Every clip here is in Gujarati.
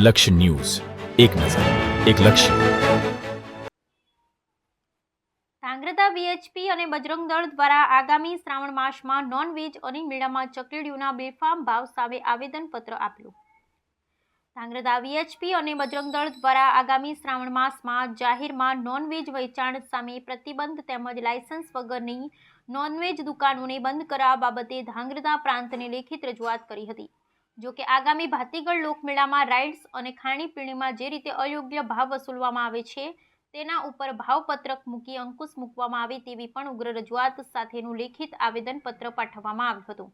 લક્ષ્ય ન્યૂઝ, એક નજર, એક લક્ષ્ય. ધાંગ્રધા વીએચપી અને બજરંગ દળ દ્વારા આગામી શ્રાવણ માસમાં નોનવેજ અને મેળામાં ચકલીડીઓના બેફામ ભાવ સામે આવેદનપત્ર આપ્યું. ધાંગ્રધા વીએચપી અને બજરંગ દળ દ્વારા આગામી શ્રાવણ માસમાં જાહેરમાં નોનવેજ વેચાણ સામે પ્રતિબંધ તેમજ લાયસન્સ વગરની નોનવેજ દુકાનોને બંધ કરાવવા બાબતે ધાંગ્રધા પ્રાંતને લેખિત રજૂઆત કરી હતી. જો કે આગામી ભાતીગળ લોકમેળામાં રાઇડ્સ અને ખાણીપીણીમાં જે રીતે અયોગ્ય ભાવ વસૂલવામાં આવે છે તેના ઉપર ભાવપત્રક મૂકી અંકુશ મૂકવામાં આવે તેવી પણ ઉગ્ર રજૂઆત સાથેનું લેખિત આવેદનપત્ર પાઠવવામાં આવ્યું હતું.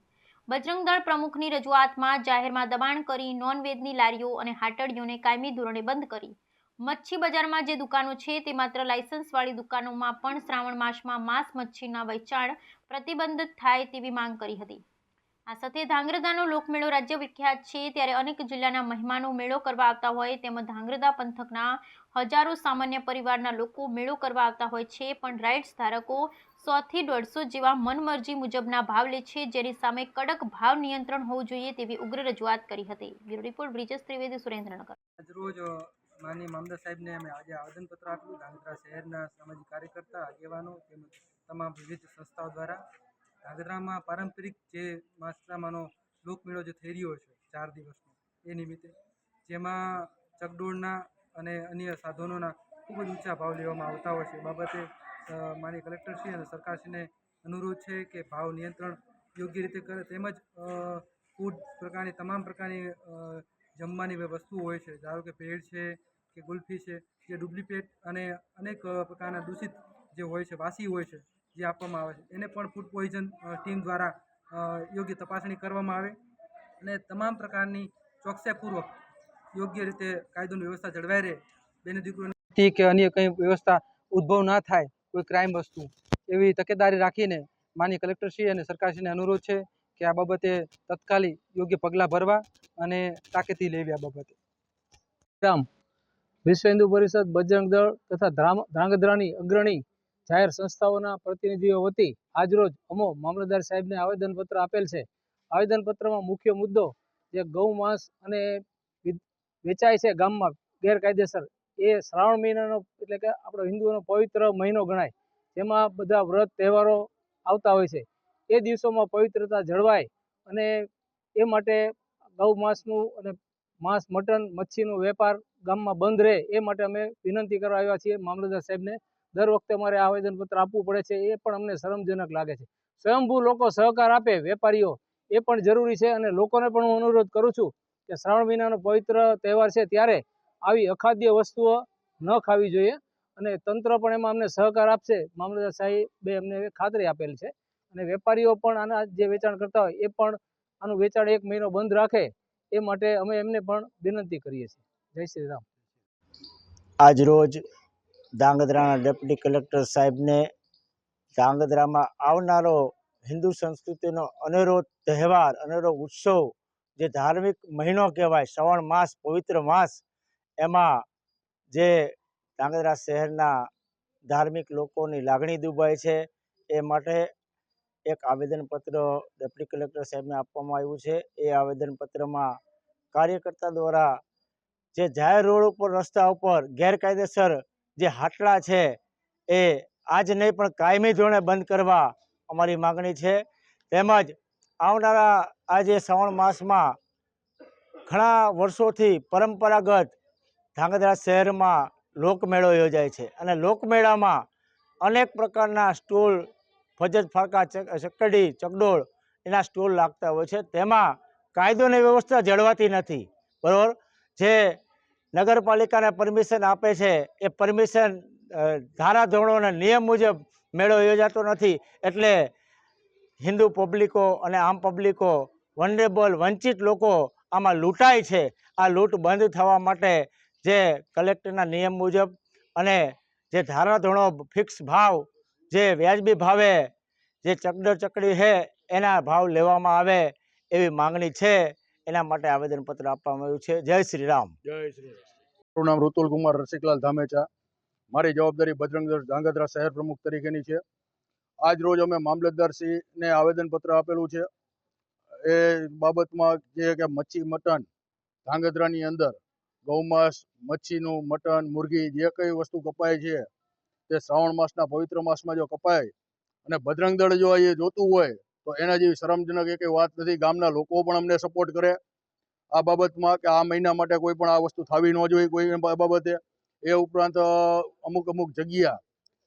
બજરંગ દળ પ્રમુખની રજૂઆતમાં જાહેરમાં દબાણ કરી નોનવેજની લારીઓ અને હાટડીઓને કાયમી ધોરણે બંધ કરી મચ્છી બજારમાં જે દુકાનો છે તે માત્ર લાયસન્સવાળી દુકાનોમાં પણ શ્રાવણ માસમાં માંસ મચ્છીના વેચાણ પ્રતિબંધિત થાય તેવી માંગ કરી હતી. આ સાથે ધાંગ્રધાનો લોકમેળો રાજ્ય વિખ્યાત છે ત્યારે અનેક જિલ્લાના મહેમાનો મેળો કરવા આવતા હોય તેમ ધાંગ્રધા પંથકના હજારો સામાન્ય પરિવારના લોકો મેળો કરવા આવતા હોય છે, પણ રાઇડ્સ ધારકો 100 થી 150 જેવા મનમરજી મુજબના ભાવ લે છે, જેની સામે કડક ભાવ નિયંત્રણ હોવું જોઈએ તેવી ઉગ્ર રજૂઆત કરી હતી. Bureau report Brijesh Trivedi, Surendranagar. આજરોજ માનનીય મામલતદાર સાહેબને અમે આજે આવેદનપત્ર આપ્યું. ધાંગધ્રા શહેરના સામાજિક કાર્યકર્તા, આગેવાનો તેમજ તમામ વિવિધ સંસ્થાઓ દ્વારા ધાંગધ્રામાં પારંપરિક જે માસરામાનો લોકમેળો જે થઈ રહ્યો છે 4 દિવસનો, એ નિમિત્તે જેમાં ચકડોળના અને અન્ય સાધનોના ખૂબ જ ઊંચા ભાવ લેવામાં આવતા હોય છે. બાબતે માનનીય કલેક્ટરશ્રી અને સરકારશ્રીને અનુરોધ છે કે ભાવ નિયંત્રણ યોગ્ય રીતે કરે, તેમજ ફૂડ પ્રકારની તમામ પ્રકારની જમવાની વસ્તુઓ હોય છે, ધારો કે ભેળ છે કે ગુલ્ફી છે, જે ડુપ્લિકેટ અને અનેક પ્રકારના દૂષિત જે હોય છે, વાસી હોય છે, જે આપવામાં આવે છે, એને પણ ફૂડ પોઈઝન ટીમ દ્વારા યોગ્ય તપાસણી કરવામાં આવે અને તમામ પ્રકારની ચોકસાઈપૂર્વક યોગ્ય રીતે કાયદોની વ્યવસ્થા જળવાઈ રહે, બેને દીકરીઓની કે અન્ય કંઈ વ્યવસ્થા ઉદ્ભવ ના થાય, કોઈ ક્રાઇમ વસ્તુ, એવી તકેદારી રાખીને માનનીય કલેક્ટરશ્રી અને સરકારશ્રીને અનુરોધ છે કે આ બાબતે તત્કાલિક યોગ્ય પગલાં ભરવા અને તાકીદથી લેવી. આ બાબતે વિશ્વ હિન્દુ પરિષદ, બજરંગ દળ તથા ધ્રાંગધ્રાની અગ્રણી જાહેર સંસ્થાઓના પ્રતિનિધિઓ વતી આજરોજ અમો મામલતદાર સાહેબને આવેદનપત્ર આપેલ છે. આવેદનપત્રમાં મુખ્ય મુદ્દો જે ગૌ માંસ અને વેચાય છે ગામમાં ગેરકાયદેસર, એ શ્રાવણ મહિનાનો એટલે કે આપણો હિન્દુઓનો પવિત્ર મહિનો ગણાય, જેમાં બધા વ્રત તહેવારો આવતા હોય છે. એ દિવસોમાં પવિત્રતા જળવાય અને એ માટે ગૌ માંસનું અને માંસ, મટન, મચ્છીનો વેપાર ગામમાં બંધ રહે, એ માટે અમે વિનંતી કરવા આવ્યા છીએ મામલતદાર સાહેબને. દર વખતે અમારે આવેદનપત્ર આપવું પડે છે, એ પણ અમને શરમજનક લાગે છે. સ્વયંભૂ લોકો સહકાર આપે, વેપારીઓ, એ પણ જરૂરી છે. અને લોકોને પણ હું અનુરોધ કરું છું કે શ્રાવણ મહિનાનો પવિત્ર તહેવાર છે ત્યારે આવી અખાદ્ય વસ્તુઓ ન ખાવી જોઈએ અને તંત્ર પણ એમાં અમને સહકાર આપશે. મામલતદાર સાહેબે અમને ખાતરી આપેલ છે. અને વેપારીઓ પણ આના જે વેચાણ કરતા હોય એ પણ આનું વેચાણ 1 મહિનો બંધ રાખે, એ માટે અમે એમને પણ વિનંતી કરીએ છીએ. જય શ્રી રામ. આજરોજ ધાંગધ્રાના ડેપ્યુટી કલેક્ટર સાહેબને ધાંગધ્રામાં આવનારો હિન્દુ સંસ્કૃતિનો અનેરો તહેવાર, અનેરો ઉત્સવ, જે ધાર્મિક મહિનો કહેવાય, શ્રાવણ માસ, પવિત્ર માસ, એમાં જે ધાંગધ્રા શહેરના ધાર્મિક લોકોની લાગણી દુભાય છે, એ માટે એક આવેદનપત્ર ડેપ્યુટી કલેક્ટર સાહેબને આપવામાં આવ્યું છે. એ આવેદનપત્રમાં કાર્યકર્તા દ્વારા જે જાહેર રોડ ઉપર, રસ્તા ઉપર ગેરકાયદેસર જે હાટલા છે એ આજ નહીં પણ કાયમી ધોરણે બંધ કરવા અમારી માગણી છે. તેમજ આવનારા આજે શ્રાવણ માસમાં ઘણા વર્ષોથી પરંપરાગત ધાંગધ્રા શહેરમાં લોકમેળો યોજાય છે અને લોકમેળામાં અનેક પ્રકારના સ્ટોલ, ફજત ફાકા, ચકડી, ચકડોળ, એના સ્ટોલ લાગતા હોય છે. તેમાં કાયદોની વ્યવસ્થા જળવાતી નથી. બરાબર, જે નગરપાલિકાને પરમિશન આપે છે એ પરમિશન ધારાધોરણો અને નિયમ મુજબ મેળો યોજાતો નથી. એટલે હિન્દુ પબ્લિકો અને આમ પબ્લિકો, વનરેબલ, વંચિત લોકો આમાં લૂંટાય છે. આ લૂંટ બંધ થવા માટે જે કલેક્ટરના નિયમ મુજબ અને જે ધારાધોરણો, ફિક્સ ભાવ, જે વ્યાજબી ભાવે જે ચકડોળ, ચકડી છે એના ભાવ લેવામાં આવે એવી માંગણી છે. એના માટે આવેદનપત્ર આપવામાં આવ્યું છે. જય શ્રી રામ. જય શ્રી રામ. મારું નામ ઋતુલ કુમાર રસિકલાલ ધામેચા. મારી જવાબદારી બજરંગ દળ ધાંગધ્રા શહેર પ્રમુખ તરીકેની છે. આજ રોજ અમે મામલતદારશ્રીને આવેદનપત્ર આપેલું છે. એ બાબતમાં જે કે મચ્છી, મટન ધાંગધ્રાની અંદર ગૌમાંસ, મચ્છીનું મટન, મુરગી જે કઈ વસ્તુ કપાય છે તે શ્રાવણ માસના પવિત્ર માસમાં જો કપાય અને બજરંગ દળ જો એ જોતું હોય તો એના જેવી શરમજનક એકે વાત નથી. ગામના લોકો પણ અમને સપોર્ટ કરે આ બાબતમાં કે આ મહિના માટે કોઈ પણ આ વસ્તુ થવી ન જોઈએ કોઈ બાબતે. એ ઉપરાંત અમુક જગ્યા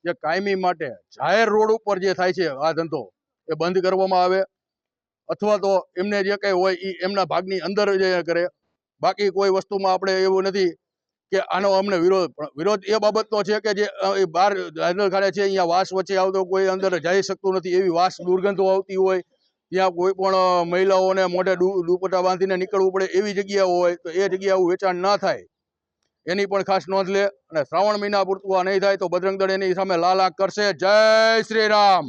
જે કાયમી માટે જાહેર રોડ ઉપર જે થાય છે આ ધંધો એ બંધ કરવામાં આવે અથવા તો એમને જે કંઈ હોય એ એમના ભાગની અંદર જે કરે. બાકી કોઈ વસ્તુમાં આપણે એવું નથી કે આનો અમને વિરોધ એ બાબતનો છે કે જે બહાર ખાડે છે અહીંયા વાસ વચ્ચે આવતો કોઈ અંદર જઈ શકતું નથી. એવી વાસ દુર્ગંધો આવતી હોય ત્યાં કોઈ પણ મહિલાઓને મોઢે દુપટ્ટા બાંધીને નીકળવું પડે એવી જગ્યાઓ હોય તો એ જગ્યાઓ વેચાણ ના થાય એની પણ ખાસ નોંધ લે. અને શ્રાવણ મહિના પૂરતું આ નહીં થાય તો બજરંગ દળ એની સામે લાલ આંખ કરશે. જય શ્રી રામ.